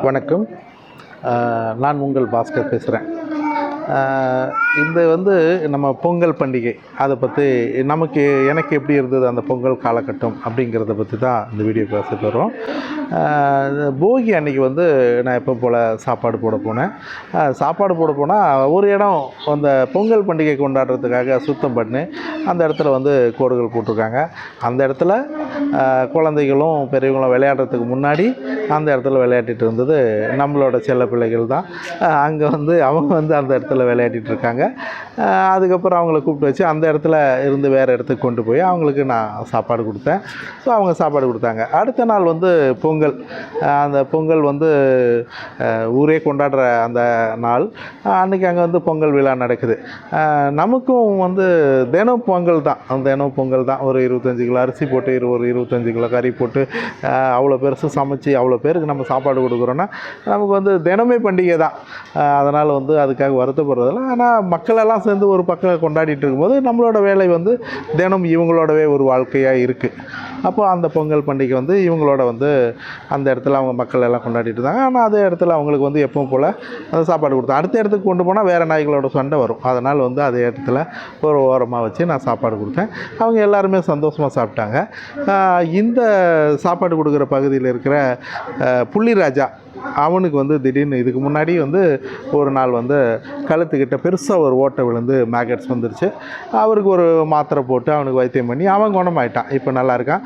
வணக்கம். நான் உங்கள் பாஸ்கர் பேசுகிறேன். இந்த நம்ம பொங்கல் பண்டிகை அதை பற்றி எனக்கு எப்படி இருந்தது அந்த பொங்கல் காலகட்டம் அப்படிங்கிறத பற்றி தான் இந்த வீடியோ பேசிட்டு வரோம். போகி அன்றைக்கி நான் எப்போ போல் சாப்பாடு போட போனால் ஒரு இடம் அந்த பொங்கல் பண்டிகை கொண்டாடுறதுக்காக சுத்தம் பண்ணி அந்த இடத்துல கோடுகள் போட்டிருக்காங்க. அந்த இடத்துல குழந்தைகளும் பெரியவங்களும் விளையாடுறதுக்கு முன்னாடி அந்த இடத்துல விளையாடிட்டு இருந்தது நம்மளோட செல்ல பிள்ளைகள் தான். அங்கே அவங்க அந்த இடத்துல விளையாடிட்டு இருக்காங்க. அதுக்கப்புறம் அவங்கள கூப்பிட்டு வச்சு அந்த இடத்துல இருந்து வேறு இடத்துக்கு கொண்டு போய் அவங்களுக்கு நான் சாப்பாடு கொடுத்தேன். ஸோ அவங்க சாப்பாடு கொடுத்தாங்க. அடுத்த நாள் பொங்கல். அந்த பொங்கல் ஊரே கொண்டாடுற அந்த நாள் அன்றைக்கி அங்கே பொங்கல் விழா நடக்குது. நமக்கும் தினம் பொங்கல் தான். ஒரு 25 கிலோ அரிசி போட்டு ஒரு 25 கிலோ கறி போட்டு அவ்வளோ பெருசு சமைச்சு அவ்வளோ பேருக்கு நம்ம சாப்பாடு கொடுக்குறோன்னா நமக்கு தினமே பண்டிகை தான். அதனால் அதுக்காக வருத்தப்படுறதில்ல. ஆனால் மக்களெல்லாம் சேர்ந்து ஒரு பக்கம் கொண்டாடிட்டு இருக்கும்போது நம்மளோட வேலை தினம் இவங்களோடவே ஒரு வாழ்க்கையாக இருக்குது. அப்போ அந்த பொங்கல் பண்டிகை இவங்களோட அந்த இடத்துல அவங்க மக்கள் எல்லாம் கொண்டாடிட்டு இருந்தாங்க. ஆனால் அதே இடத்துல அவங்களுக்கு எப்பவும் போல் அந்த சாப்பாடு கொடுத்தேன். அடுத்த இடத்துக்கு கொண்டு போனால் வேறு நாய்களோட சண்டை வரும். அதனால் அதே இடத்துல ஒரு ஓரமாக வச்சு நான் சாப்பாடு கொடுத்தேன். அவங்க எல்லாருமே சந்தோஷமாக சாப்பிட்டாங்க. இந்த சாப்பாடு கொடுக்குற பகுதியில் இருக்கிற புள்ளிராஜா அவனுக்கு திடீர்னு இதுக்கு முன்னாடி ஒரு நாள் கழுத்துக்கிட்ட பெருசாக ஒரு ஓட்டை விழுந்து மேகட்ஸ் வந்துருச்சு. அவருக்கு ஒரு மாத்திரை போட்டு அவனுக்கு வைத்தியம் பண்ணி அவன் குணமாயிட்டான். இப்போ நல்லா இருக்கான்.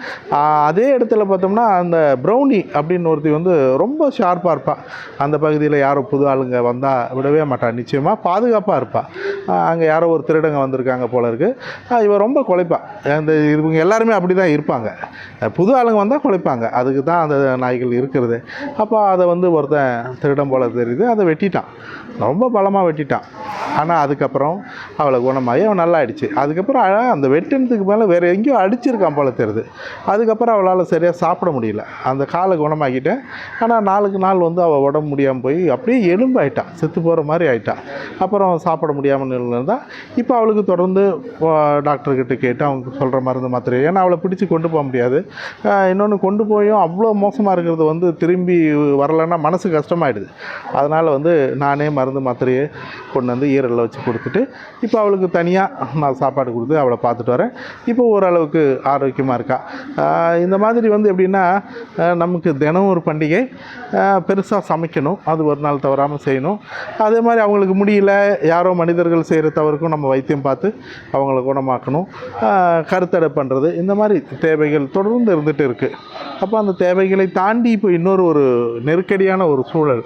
அதே இடத்துல பார்த்தோம்னா அந்த ப்ரௌனி அப்படின்னு ஒருத்தி ரொம்ப ஷார்ப்பாக இருப்பாள். அந்த பகுதியில் யாரோ புது ஆளுங்க வந்தால் விடவே மாட்டான். நிச்சயமாக பாதுகாப்பாக இருப்பாள். அங்கே யாரோ ஒரு திருடங்க வந்திருக்காங்க போல இருக்குது. இவன் ரொம்ப குலைப்பான். இவங்க எல்லாருமே அப்படி தான் இருப்பாங்க. புது ஆளுங்க வந்தால் குலைப்பாங்க. அதுக்கு தான் அந்த நாய்கள் இருக்கிறது. அப்போ அதை ஒருத்தன் திருடம் போல தெரியுது. அதை வெட்டிட்டான். ரொம்ப பலமாக வெட்டிட்டான். ஆனால் அதுக்கப்புறம் அவளை குணமாகி அவன் நல்லா ஆயிடுச்சு. அதுக்கப்புறம் அந்த வெட்டினதுக்கு மேலே வேறு எங்கேயோ அடிச்சிருக்கான் போல தெரியுது. அதுக்கப்புறம் அவளால் சரியாக சாப்பிட முடியல. அந்த காலை குணமாக்கிட்டேன். ஆனால் நாளுக்கு நாள் அவள் உடம்பு முடியாமல் போய் அப்படியே எலும்பாயிட்டான். செத்து போகிற மாதிரி ஆயிட்டான். அப்புறம் சாப்பிட முடியாமல் இருந்தால் இப்போ அவளுக்கு தொடர்ந்து டாக்டர்கிட்ட கேட்டு அவங்க சொல்கிற மருந்து மாத்திரை. ஏன்னா அவளை பிடிச்சி கொண்டு போக முடியாது. இன்னொன்று கொண்டு போயும் அவ்வளோ மோசமாக இருக்கிறது திரும்பி வரலைன்னா மனசு கஷ்டமாயிடுது. அதனால் நானே மருந்து மாத்திரையை கொண்டு ஈரலில் வச்சு கொடுத்துட்டு இப்போ அவளுக்கு தனியாக நான் சாப்பாடு கொடுத்து அவளை பார்த்துட்டு வரேன். இப்போ ஓரளவுக்கு ஆரோக்கியமாக இருக்கா. இந்த மாதிரி எப்படின்னா நமக்கு தினம் ஒரு பண்டிகை. பெருசாக சமைக்கணும். அது ஒரு நாள் தவறாமல் செய்யணும். அதே மாதிரி அவங்களுக்கு முடியல, யாரோ மனிதர்கள் செய்கிற தவறுக்கும் நம்ம வைத்தியம் பார்த்து அவங்கள குணமாக்கணும். கருத்தடை பண்ணுறது, இந்த மாதிரி தேவைகள் தொடர்ந்து இருந்துகிட்டு இருக்குது. அப்போ அந்த தேவைகளை தாண்டி இப்போ இன்னொரு ஒரு நெருக்கடியான ஒரு சூழல்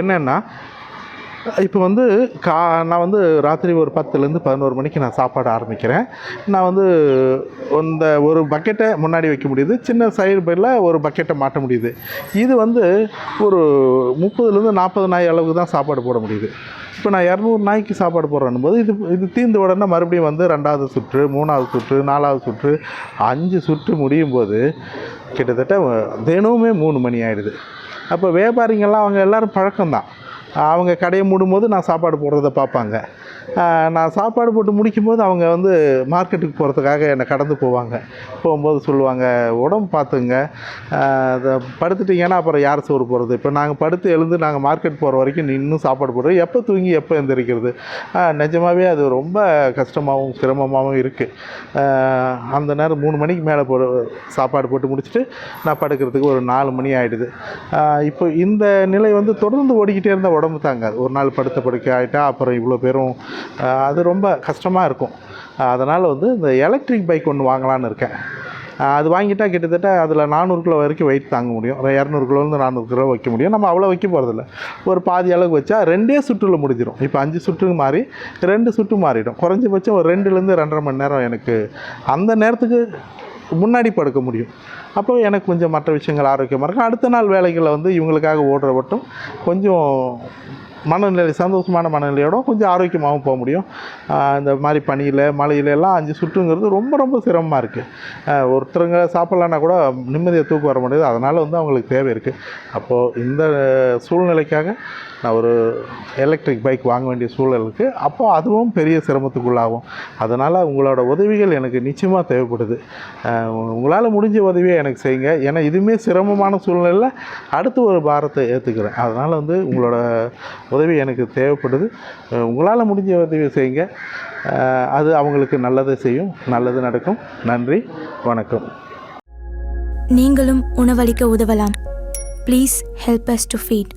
என்னென்னா, இப்போ நான் ராத்திரி ஒரு 10லேருந்து 11 மணிக்கு நான் சாப்பாடு ஆரம்பிக்கிறேன். நான் இந்த ஒரு பக்கெட்டை முன்னாடி வைக்க முடியுது. சின்ன சைடு பையில் ஒரு பக்கெட்டை மாட்ட முடியுது. இது ஒரு 30லேருந்து 40 நாய் அளவுக்கு தான் சாப்பாடு போட முடியுது. இப்போ நான் 200 நாய்க்கு சாப்பாடு போடுறேன் போது இது தீர்ந்த உடனே மறுபடியும் 2வது சுற்று, 3வது சுற்று, 4வது சுற்று, 5 சுற்று முடியும் போது கிட்டத்தட்ட தினமுமே 3 மணி ஆகிடுது. அப்போ வியாபாரிங்கள்லாம் அவங்க எல்லோரும் பழக்கம்தான். அவங்க கடையை மூடும்போது நான் சாப்பாடு போடுறத பார்ப்பாங்க. நான் சாப்பாடு போட்டு முடிக்கும்போது அவங்க மார்க்கெட்டுக்கு போகிறதுக்காக என்னை கடந்து போகும்போது சொல்லுவாங்க, உடம்பு பார்த்துங்க, அதை படுத்துட்டிங்கன்னா அப்புறம் யார் சோறு போடுறது? இப்போ நாங்கள் படுத்து எழுந்து நாங்கள் மார்க்கெட் போகிற வரைக்கும் நீ இன்னும் சாப்பாடு போடுறது, எப்போ தூங்கி எப்போ எந்திரிக்கிறது? நிஜமாகவே அது ரொம்ப கஷ்டமாகவும் சிரமமாகவும் இருக்குது. அந்த நேரம் 3 மணிக்கு மேலே சாப்பாடு போட்டு முடிச்சுட்டு நான் படுக்கிறதுக்கு ஒரு 4 மணி ஆகிடுது. இப்போ இந்த நிலை தொடர்ந்து ஓடிக்கிட்டே இருந்தால் உடம்பு தாங்காது. ஒரு நாள் படுத்த படுக்கை ஆகிட்டா அப்புறம் இவ்வளோ பேரும் அது ரொம்ப கஷ்டமாக இருக்கும். அதனால் இந்த எலக்ட்ரிக் பைக் ஒன்று வாங்கலான்னு இருக்கேன். அது வாங்கிட்டால் கிட்டத்தட்ட அதில் 400 கிலோ வரைக்கும் வெயிட் தாங்க முடியும். 200 கிலோலேருந்து 400 கிலோ வைக்க முடியும். நம்ம அவ்வளோ வைக்க போகிறதில்ல. ஒரு பாதி அளவுக்கு வச்சா 2 சுற்றுல முடிஞ்சிடும். இப்போ 5 சுற்று மாறி 2 சுற்று மாறிடும். குறைஞ்சபட்சம் ஒரு 2லேருந்து 2.5 மணி நேரம் எனக்கு அந்த நேரத்துக்கு முன்னாடி படுக்க முடியும். அப்போ எனக்கு கொஞ்சம் மற்ற விஷயங்கள் ஆரோக்கியமாக இருக்கும். அடுத்த நாள் வேலைகளை இவங்களுக்காக ஓடுற மட்டும் கொஞ்சம் மனநிலை சந்தோஷமான மனநிலையோட கொஞ்சம் ஆரோக்கியமாகவும் போக முடியும். இந்த மாதிரி பனியில் மழையில எல்லாம் 5 சுற்றுங்கிறது ரொம்ப ரொம்ப சிரமமாக இருக்குது. ஒருத்தருங்க சாப்பிட்லன்னா கூட நிம்மதியாக தூக்கம் வர முடியாது. அதனால் வந்து அவங்களுக்கு தேவை இருக்குது. அப்போது இந்த சூழ்நிலைக்காக நான் ஒரு எலக்ட்ரிக் பைக் வாங்க வேண்டிய சூழல் இருக்குது. அப்போது அதுவும் பெரிய சிரமத்துக்குள்ளாகும். அதனால் உங்களோட உதவிகள் எனக்கு நிச்சயமாக தேவைப்படுது. உங்களால் முடிஞ்ச உதவியை எனக்கு செய்யுங்க. ஏன்னா இதுவுமே சிரமமான சூழ்நிலையில் அடுத்து ஒரு பாரத்தை ஏற்றுக்கிறேன். அதனால் வந்து உங்களோட உதவி எனக்கு தேவைப்படுது. உங்களால் முடிஞ்ச உதவியை செய்யுங்க. அது அவங்களுக்கு நல்லதை செய்யும், நல்லது நடக்கும். நன்றி, வணக்கம். நீங்களும் உணவளிக்க உதவலாம். Please help us to feet.